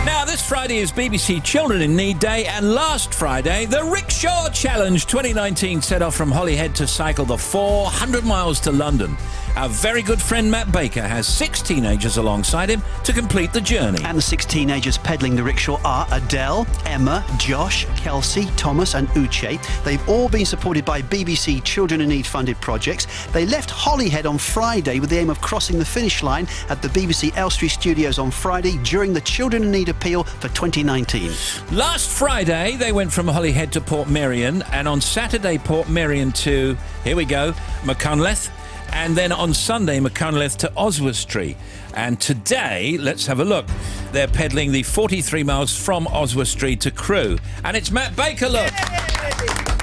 Now, this Friday is BBC Children in Need Day, and last Friday, the Rickshaw Challenge 2019 set off from Holyhead to cycle the 400 miles to London. Our very good friend Matt Baker has 6 teenagers alongside him to complete the journey. And the 6 teenagers pedalling the rickshaw are Adele, Emma, Josh, Kelsey, Thomas and Uche. They've all been supported by BBC Children in Need funded projects. They left Holyhead on Friday with the aim of crossing the finish line at the BBC Elstree studios on Friday during the Children in Need appeal for 2019. Last Friday, they went from Holyhead to Portmeirion, and on Saturday, Portmeirion to, here we go, Machynlleth. And then on Sunday, Machynlleth to Oswestry. And today, let's have a look. They're pedalling the 43 miles from Oswestry to Crewe. And it's Matt Baker, look.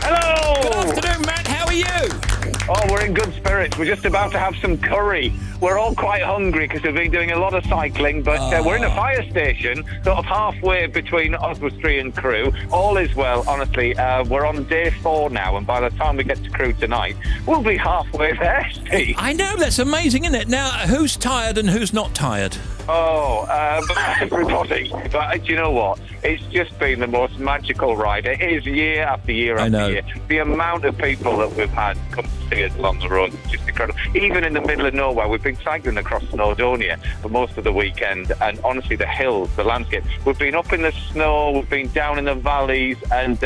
Hello! Good afternoon, Matt. How are you? Oh, we're in good spirits. We're just about to have some curry. We're all quite hungry because we've been doing a lot of cycling, but we're in a fire station, sort of halfway between Oswestry and Crewe. All is well, honestly. We're on day 4 now, and by the time we get to Crewe tonight, we'll be halfway there, Steve. I know, that's amazing, isn't it? Now, who's tired and who's not tired? Oh, everybody. But do you know what? It's just been the most magical ride. It is year after year after year. The amount of people that we've had come to see us along the road is just incredible. Even in the middle of nowhere, we've been cycling across Snowdonia for most of the weekend, and honestly, the hills, the landscape. We've been up in the snow, we've been down in the valleys, and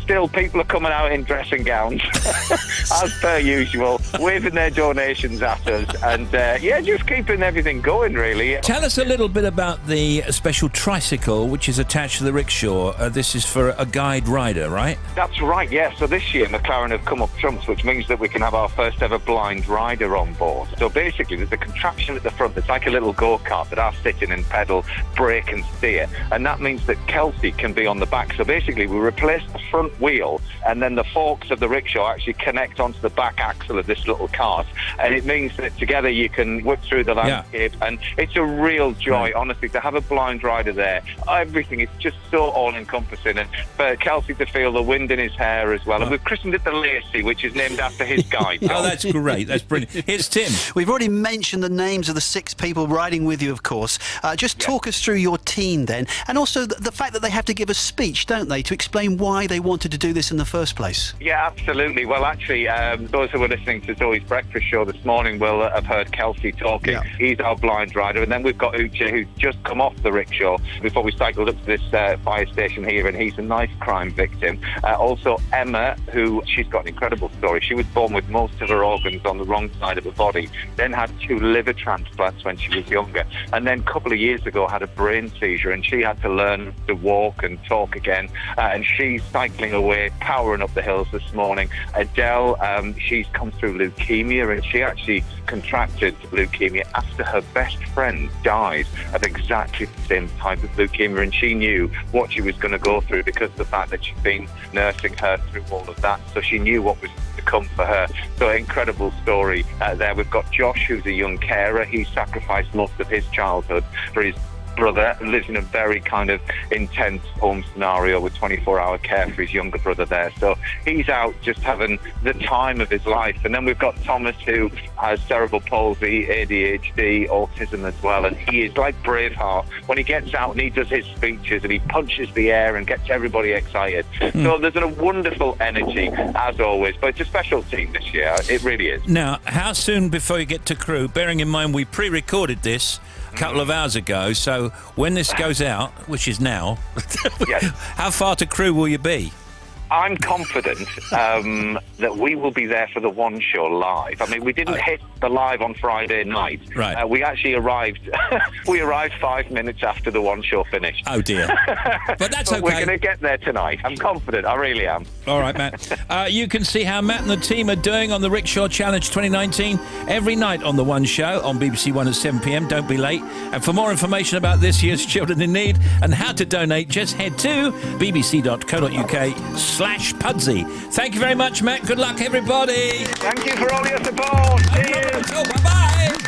still people are coming out in dressing gowns, as per usual, waving their donations at us, and just keeping everything going, really. Tell us a little bit about the special tricycle which is attached to the rickshaw. This is for a guide rider, right? That's right, yeah. So this year McLaren have come up trumps, which means that we can have our first ever blind rider on board. So basically there's a contraption at the front that's like a little go-kart that I sit in and pedal, brake and steer, and that means that Kelsey can be on the back. So basically we replace the front wheel, and then the forks of the rickshaw actually connect onto the back axle of this little cart, and it means that together you can whip through the landscape, and it's a real joy, honestly, to have a blind rider there. Everything is just so all-encompassing, and for Kelsey to feel the wind in his hair as well. And we've christened it the Lacey, which is named after his guide. Oh, that's great. That's brilliant. Here's Tim. We've already mentioned the names of the 6 people riding with you, of course. Just talk us through your team then, and also the fact that they have to give a speech, don't they, to explain why they wanted to do this in the first place. Yeah, absolutely. Well, actually, those who were listening to Zoe's breakfast show this morning will have heard Kelsey talking. Yeah. He's our blind rider, and then we've got Uche, who's just come off the rickshaw before we cycled up to this fire station here, and he's a knife crime victim. Also Emma, who, she's got an incredible story. She was born with most of her organs on the wrong side of her body, then had 2 liver transplants when she was younger, and then a couple of years ago had a brain seizure, and she had to learn to walk and talk again, and she's cycling away, powering up the hills this morning. Adele, she's come through leukemia, and she actually contracted leukemia after her best friend died of exactly the same type of leukemia, and she knew what she was going to go through because of the fact that she'd been nursing her through all of that, so she knew what was to come for her. So incredible story there. We've got Josh, who's a young carer. He sacrificed most of his childhood for his brother, lives in a very kind of intense home scenario with 24-hour care for his younger brother there. So he's out just having the time of his life. And then we've got Thomas, who has cerebral palsy, ADHD, autism as well. And he is like Braveheart. When he gets out and he does his speeches and he punches the air and gets everybody excited. So there's a wonderful energy, as always. But it's a special team this year. It really is. Now, how soon before you get to Crewe? Bearing in mind we pre-recorded this a couple of hours ago, so when this goes out, which is now, yes. How far to Crewe will you be? I'm confident that we will be there for the one show live. I mean, we didn't hit the live on Friday night. Right. We actually arrived. We arrived 5 minutes after the one show finished. Oh dear. But that's okay. We're going to get there tonight. I'm confident. I really am. All right, Matt. You can see how Matt and the team are doing on the Rickshaw Challenge 2019 every night on the One Show on BBC One at 7 p.m. Don't be late. And for more information about this year's Children in Need and how to donate, just head to bbc.co.uk/Pudsey. Thank you very much, Matt. Good luck, everybody. Thank you for all your support. Cheers. Bye-bye.